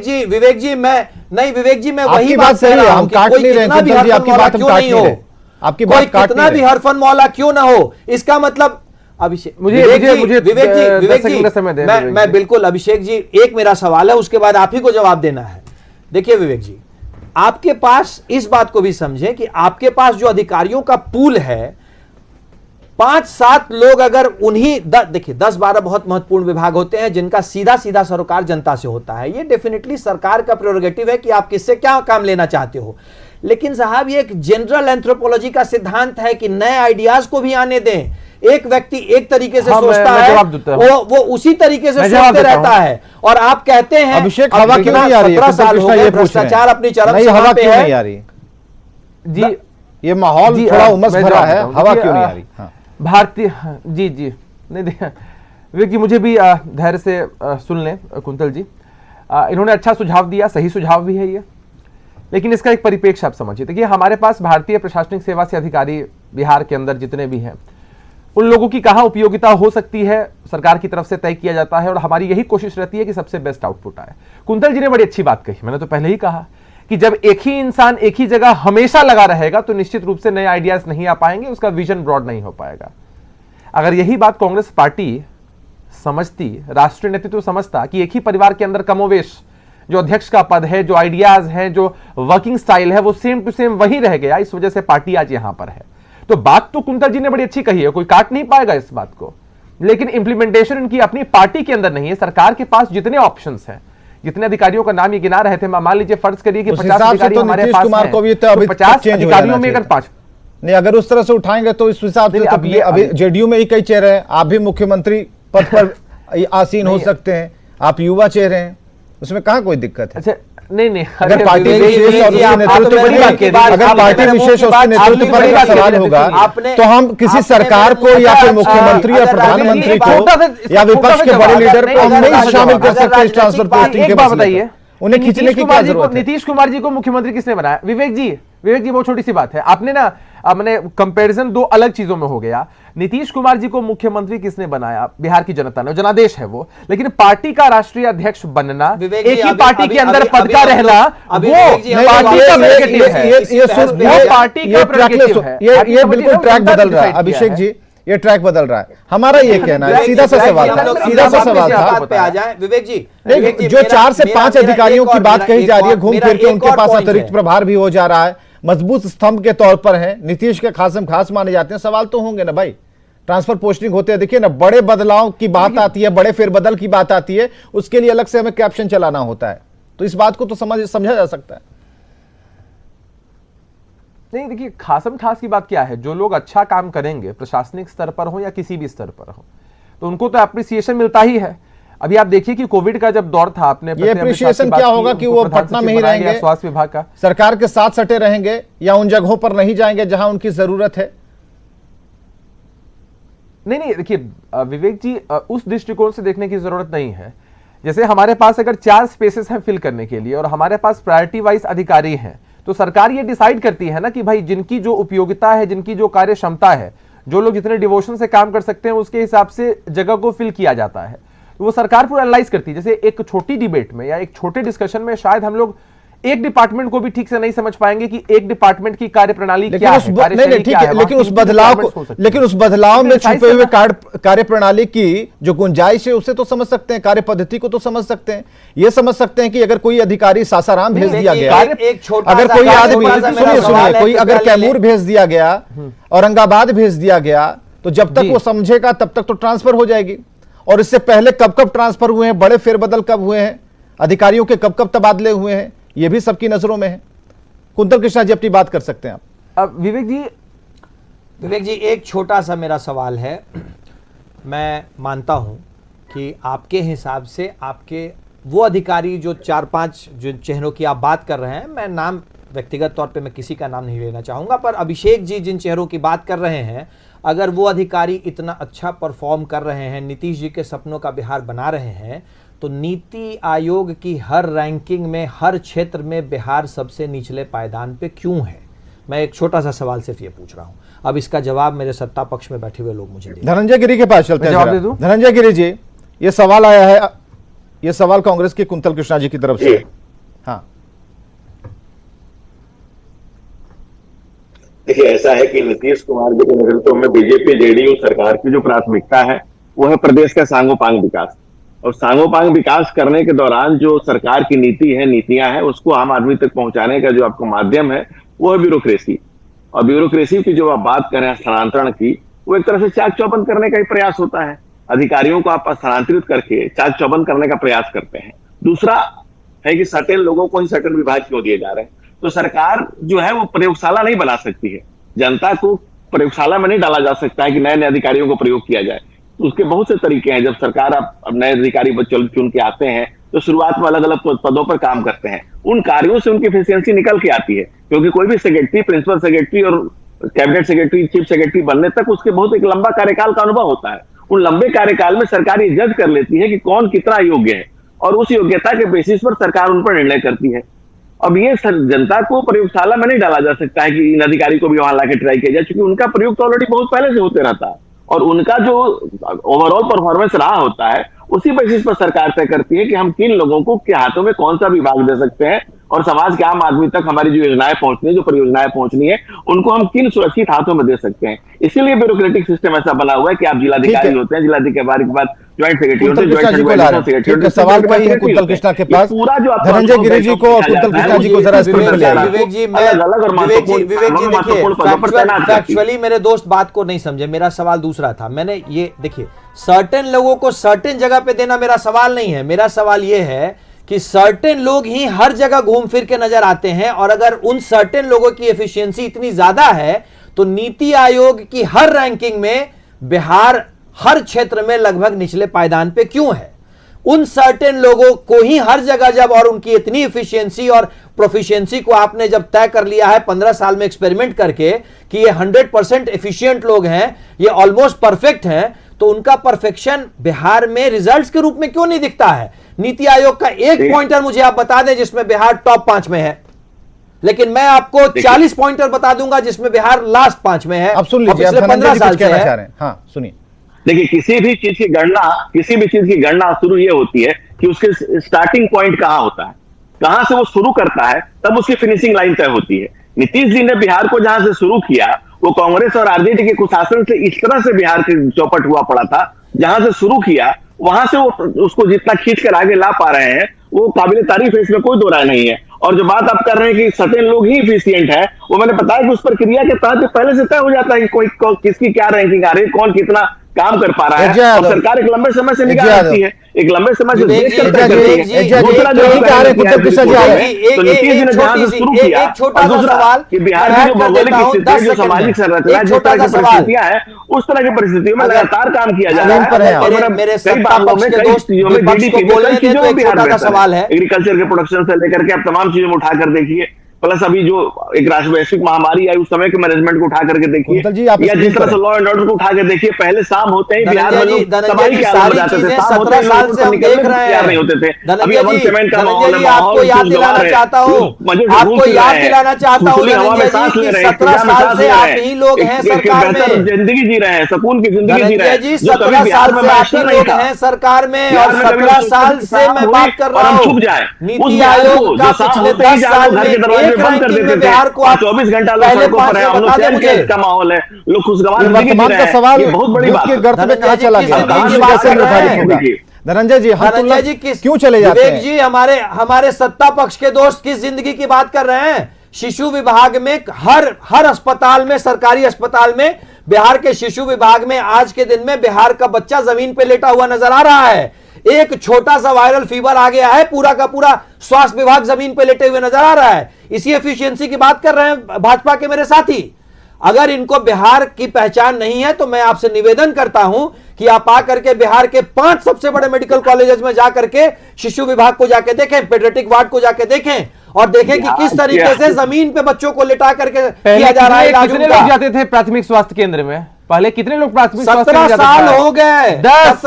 विवेक जी मैं वही बात सही है, हम काट नहीं रहे हैं, आपकी बात हम काट नहीं रहे, आपकी बात काट नहीं रहे, कितना भी हरफन मौला क्यों ना हो, इसका मतलब अभिषेक विवेक जी मैं बिल्कुल अभिषेक जी, एक मेरा सवाल है, उसके बाद आप ही को जवाब देना है। देखिए विवेक जी, आपके पास इस बात को भी समझें कि आपके पास जो अधिकारियों का पूल है, 5-7 लोग अगर उन्हीं देखिए 10-12 बहुत महत्वपूर्ण विभाग होते हैं जिनका सीधा सीधा सरोकार जनता से होता है। ये डेफिनेटली सरकार का प्रेरोगेटिव है कि आप किससे क्या काम लेना चाहते हो, लेकिन साहब ये एक जनरल एंथ्रोपोलॉजी का सिद्धांत है कि नए आइडियाज को भी आने दें। एक व्यक्ति एक तरीके से सोचता है, वो उसी तरीके से सोचते रहता है, और आप कहते हैं अभिषेक हवा क्यों नहीं आ रही है, 17 साल हो गए, भ्रष्टाचार अपनी चरम सीमा पे है। नहीं आ रही जी, ये माहौल थोड़ा उमस भरा है, हवा क्यों नहीं आ रही? भारतीय जी नहीं विवेक जी, मुझे भी धैर्य से सुन लें कुंतल जी, इन्होंने अच्छा सुझाव दिया, सही सुझाव भी है ये, लेकिन इसका एक परिप्रेक्ष्य आप समझिए। देखिए हमारे पास भारतीय प्रशासनिक सेवा से अधिकारी बिहार के अंदर जितने भी हैं, उन लोगों की कहां उपयोगिता हो सकती है सरकार की तरफ से तय किया जाता है, और हमारी यही कोशिश रहती है कि सबसे बेस्ट आउटपुट आए। कुंतल जी ने बड़ी अच्छी बात कही, मैंने तो पहले ही कहा कि जब एक ही इंसान एक ही जगह हमेशा लगा रहेगा तो निश्चित रूप से नए आइडियाज नहीं आ पाएंगे, उसका विजन ब्रॉड नहीं हो पाएगा। अगर यही बात कांग्रेस पार्टी समझती, राष्ट्रीय नेतृत्व समझता कि एक ही परिवार के अंदर कमोवेश जो अध्यक्ष का पद है, जो आइडियाज हैं, जो वर्किंग स्टाइल है, वो सेम टू सेम वही रह गया, इस वजह से पार्टी आज यहां पर है। तो बात तो कुंतल जी ने बड़ी अच्छी कही है, कोई काट नहीं पाएगा इस बात को, लेकिन इंप्लीमेंटेशन इनकी अपनी पार्टी के अंदर नहीं है। सरकार के पास जितने ऑप्शंस हैं, जितने अधिकारियों का नाम ये गिना रहे थे, मान लीजिए फर्ज करिए कि 50 अधिकारी हमारे पास हैं, तो 50 अधिकारियों में अगर 5 नहीं, अगर उस तरह से उठाएंगे तो इस हिसाब से तो अभी जेडीयू में ही कई चेहरे हैं, आप भी मुख्यमंत्री पद पर आसीन हो सकते हैं, आप युवा चेहरे हैं, उसमें कहां कोई दिक्कत है? अच्छा नहीं, अगर पार्टी विशेष और उसके नेतृत्व अगर पार्टी विशेष और उसके नेतृत्व पर सवाल होगा तो हम किसी सरकार को या फिर मुख्यमंत्री या प्रधानमंत्री को या विपक्ष के बड़े लीडर को हम नहीं शामिल कर सकते इस ट्रांसफर पोस्टिंग के बताइए, उन्हें खींचने की क्या जरूरत है? नीतीश कुमार जी को मुख्यमंत्री किसने बनाया? विवेक जी बहुत छोटी सी बात है, आपने ना मैंने कंपैरिजन दो अलग चीजों में हो गया। नीतीश कुमार जी को मुख्यमंत्री किसने बनाया? बिहार की जनता ने, जनादेश है वो, लेकिन पार्टी का राष्ट्रीय अध्यक्ष बनना, एक ही पार्टी के अंदर पद का रहना, वो पार्टी का प्रेरोगेटिव है, वो पार्टी का प्रेरोगेटिव है। ये बिल्कुल ट्रैक बदल रहा है अभिषेक जी, ये ट्रैक बदल रहा है। हमारा ये कहना है, सीधा सा सवाल था विवेक जी, जो 4 से 5 अधिकारियों की बात कही जा रही है, घूम फिर के उनके पास अतिरिक्त प्रभार भी हो जा रहा है, मजबूत स्तंभ के तौर पर है, नीतीश के खास माने जाते हैं, सवाल तो होंगे ना भाई। ट्रांसफर पोस्टिंग होते हैं, देखिए ना, बड़े बदलाव की बात आती है, बड़े फेरबदल की बात आती है, उसके लिए अलग से हमें कैप्शन चलाना होता है, तो इस बात को तो समझा जा सकता है। नहीं देखिए, खासम खास की बात क्या है, जो लोग अच्छा काम करेंगे प्रशासनिक स्तर पर हो या किसी भी स्तर पर हो, तो उनको तो एप्रिसिएशन मिलता ही है। अभी आप देखिए कि कोविड का जब दौर था, आपने ये एप्रिसिएशन क्या होगा कि वो पटना में ही रहेंगे, स्वास्थ्य विभाग का सरकार के साथ सटे रहेंगे, या उन जगहों पर नहीं जाएंगे जहां उनकी जरूरत है? नहीं देखिए विवेक जी, उस दृष्टिकोण से देखने की जरूरत नहीं है। जैसे हमारे पास अगर 4 स्पेसेस हैं फिल करने के लिए और हमारे पास प्रायोरिटी वाइज अधिकारी हैं, तो सरकार ये डिसाइड करती है ना कि भाई जिनकी जो उपयोगिता है, जिनकी जो कार्य क्षमता है, जो लोग जितने डिवोशन से काम कर सकते हैं, उसके हिसाब से जगह को फिल किया जाता है। वो सरकार पूरा एनालाइज करती है। जैसे एक छोटी डिबेट में या एक छोटे डिस्कशन में शायद हम लोग एक डिपार्टमेंट को भी ठीक से नहीं समझ पाएंगे कि एक डिपार्टमेंट की कार्यप्रणाली क्या है, ठीक है, लेकिन उस बदलाव में छुपे हुए कार्यप्रणाली की जो गुंजाइश है उसे तो समझ सकते हैं, कार्य पद्धति को तो समझ सकते हैं। ये समझ सकते हैं कि अगर कोई अधिकारी सासाराम भेज दिया गया, अगर कोई आदमी, सुनिए, कोई अगर कैमूर भेज दिया गया, औरंगाबाद भेज दिया गया, तो जब तक वो समझेगा तब तक तो ट्रांसफर हो जाएगी। और इससे पहले कब ट्रांसफर हुए हैं, बड़े फेरबदल कब हुए हैं, अधिकारियों के कब तबादले हुए हैं, ये भी सबकी नजरों में है। कुंतल कृष्णा जी अपनी बात कर सकते हैं आप। अब विवेक जी एक छोटा सा मेरा सवाल है। मैं मानता हूं कि आपके हिसाब से आपके वो अधिकारी जो 4-5 जो चेहरों की आप बात कर रहे हैं, मैं नाम व्यक्तिगत तौर पे मैं किसी का नाम नहीं लेना चाहूंगा, पर अभिषेक जी जिन चेहरों की बात कर रहे हैं, अगर वो अधिकारी इतना अच्छा परफॉर्म कर रहे हैं, नीतीश जी के सपनों का बिहार बना रहे हैं, तो नीति आयोग की हर रैंकिंग में, हर क्षेत्र में बिहार सबसे निचले पायदान पे क्यों है? मैं एक छोटा सा सवाल सिर्फ ये पूछ रहा हूं, अब इसका जवाब मेरे सत्ता पक्ष में बैठे हुए लोग मुझे दें। धनंजय गिरी के पास चलते हैं। धनंजय गिरी जी, ये सवाल आया है, ये सवाल कांग्रेस के कुंतल कृष्णा जी की तरफ से। हाँ, देखिए, ऐसा है कि नीतीश कुमार जी के नेतृत्व में बीजेपी जेडीयू सरकार की जो प्राथमिकता है वो है प्रदेश का सांगोपांग विकास। और सांगोपांग विकास करने के दौरान जो सरकार की नीति है, नीतियां हैं, उसको आम आदमी तक पहुंचाने का जो आपको माध्यम है वो है ब्यूरोक्रेसी। और ब्यूरोक्रेसी की जो आप बात करें स्थानांतरण की, वो एक तरह से चाक चौबंद करने का ही प्रयास होता है। अधिकारियों को आप स्थानांतरित करके चाक चौबंद करने का प्रयास करते हैं। दूसरा है कि सर्टेन लोगों को ही सर्टेन विभाग क्यों दिए जा रहे हैं। तो सरकार जो है वो प्रयोगशाला नहीं बना सकती है। जनता को प्रयोगशाला में नहीं डाला जा सकता है कि नए नए अधिकारियों को प्रयोग किया जाए। तो उसके बहुत से तरीके हैं। जब सरकार अब नए अधिकारी चुन के आते हैं तो शुरुआत में अलग अलग पदों पर काम करते हैं। उन कार्यों से उनकी एफिशिएंसी निकल के आती है, क्योंकि कोई भी सेक्रेटरी, प्रिंसिपल सेक्रेटरी और कैबिनेट सेक्रेटरी, चीफ सेक्रेटरी बनने तक उसके बहुत एक लंबा कार्यकाल का अनुभव होता है। उन लंबे कार्यकाल में सरकार ये जज कर लेती है कि कौन कितना योग्य है, और उस योग्यता के बेसिस पर सरकार उन पर निर्णय करती है। अब ये जनता को प्रयोगशाला में नहीं डाला जा सकता है कि इन अधिकारी को भी वहां लाके ट्राई किया जाए, क्योंकि उनका प्रयोग तो ऑलरेडी बहुत पहले से होते रहता है, और उनका जो ओवरऑल परफॉर्मेंस रहा होता है उसी बेसिस पर सरकार तय करती है कि हम किन लोगों को के हाथों में कौन सा विभाग दे सकते हैं, और समाज के आम आदमी तक हमारी जो योजनाएं पहुंचनी है, जो परियोजनाएं पहुंचनी है, उनको हम किन सुरक्षित हाथों में दे सकते हैं। इसीलिए ब्यूरोक्रेटिक सिस्टम ऐसा बना हुआ है कि आप जिलाधिकारी होते हैं, जिलाधिकारी के बाद ज्वाइंट सेक्रेटरी होते हैं, ज्वाइंट सवाल वही है कुंतल कृष्णा के पास। पूरा जो धनंजय गिरि जी को और कुंतल कृष्णा जी को जरा स्क्रीन पर ले आइए। विवेक जी देखिए, फैक्चुअली मेरे दोस्त बात को नहीं समझे। मेरा सवाल दूसरा था। मैंने ये देखिए, सर्टेन लोगों को सर्टेन जगह पे देना मेरा सवाल नहीं है। मेरा सवाल ये है कि सर्टेन लोग ही हर जगह घूम फिर के नजर आते हैं, और अगर उन सर्टेन लोगों की एफिशिएंसी इतनी ज्यादा है तो नीति आयोग की हर रैंकिंग में बिहार हर क्षेत्र में लगभग निचले पायदान पे क्यों है? उन सर्टेन लोगों को ही हर जगह जब, और उनकी इतनी एफिशिएंसी और प्रोफिशिएंसी को आपने जब तय कर लिया है 15 साल में एक्सपेरिमेंट करके कि ये 100% एफिशिएंट लोग हैं, ये ऑलमोस्ट परफेक्ट हैं, तो उनका परफेक्शन बिहार में रिजल्ट्स के रूप में क्यों नहीं दिखता है? नीति आयोग का एक पॉइंटर मुझे आप बता दें जिसमें बिहार टॉप 5 में है, लेकिन मैं आपको 40 पॉइंटर बता दूंगा जिसमें बिहार लास्ट 5 में है। अब सुन लीजिए, पिछले 15 साल से है। हाँ, सुनिए। देखिए, किसी भी चीज की गणना शुरू ये होती है कि उसके स्टार्टिंग पॉइंट कहां होता है, कहां से वो शुरू करता है, तब उसकी फिनिशिंग लाइन तय होती है। नीतीश जी ने बिहार को जहां से शुरू किया, वो कांग्रेस और आरजेडी के कुशासन से इस तरह से बिहार के चौपट हुआ पड़ा था, जहां से शुरू किया वहां से वो उसको जितना खींच कर आगे ला पा रहे हैं वो काबिल तारीफ है, इसमें कोई दो राय नहीं है। और जो बात आप कर रहे हैं कि सर्टेन लोग ही एफिशिएंट है, वो मैंने बताया कि उस प्रक्रिया के तहत पहले से तय हो जाता है कि कोई किसकी क्या रैंकिंग आ रही है, कौन कितना काम कर पा रहा है, और सरकार एक लंबे समय से निगाह रखती है, एक लंबे समय से देख कर तय करती है। दूसरा जो नीतीश जी ने जहां से शुरू किया, और दूसरा कि बिहार की जो भौगोलिक स्थिति, जो सामाजिक संरचना, जिस तरह की परिस्थितियां हैं, उस तरह की परिस्थितियों में लगातार काम किया जा रहा है। और कई मामलों में, कई चीजों में जीडीपी में कई चीजों में बिहार बेहतर है। एग्रीकल्चर के प्रोडक्शन से लेकर के आप तमाम चीजों में उठा कर देखिए, प्लस अभी जो एक वैश्विक महामारी आई उस समय के मैनेजमेंट को उठा करके देखिए, या जिस तरह से लॉ एंड ऑर्डर को उठा के देखिए। पहले शाम होते ही बिहार में लोग तबाही के आलम हो जाते थे, शाम होते ही लोग निकलने के तैयार नहीं होते थे। अभी अमन चैन का माहौल है, आपको याद दिलाना चाहता हूँ, आपको याद दिलाना चाहता हूँ धनंजय जी कि 17 साल से आप ही लोग हैं सरकार में, जिंदगी जी रहे हैं, सुकून की जिंदगी जी रहे हैं। जी 17 साल से आप ही लोग हैं सरकार में, और 17 साल से मैं बात कर रहा हूँ नीति आयोग का पिछले 10 साल में एक रैंकिंग में बिहार को 24 घंटा लोग सड़कों पर है, हम लोग चैन के का माहौल है, लोग खुशगवार जिंदगी जी रहे हैं। ये बहुत बड़ी बात है। गर्त में कहां चला गया? धनंजय जी क्यों चले जाते हैं? विवेक जी, हमारे सत्ता पक्ष के दोस्त किस जिंदगी की बात कर रहे हैं? शिशु विभाग में हर अस्पताल में, सरकारी अस्पताल में, बिहार के शिशु विभाग में आज के दिन में बिहार का बच्चा जमीन पे लेटा हुआ नजर आ रहा है। एक छोटा सा वायरल फीवर आ गया है, पूरा का पूरा स्वास्थ्य विभाग जमीन पे लेटे हुए नजर आ रहा है। इसी एफिशिएंसी की बात कर रहे हैं भाजपा के मेरे साथी। अगर इनको बिहार की पहचान नहीं है तो मैं आपसे निवेदन करता हूं कि आप आकर के बिहार के 5 सबसे बड़े मेडिकल कॉलेजेस में जाकर के शिशु विभाग को जाके देखें, पेडियाट्रिक वार्ड को जाके देखें, और देखें कि किस तरीके से जमीन पे बच्चों को लिटा करके किया जा रहा है इलाज। कितने लोग जाते थे प्राथमिक स्वास्थ्य केंद्र में? पहले कितने लोग प्राथमिक स्वास्थ्य केंद्र जाते थे? 17 साल हो गए। 10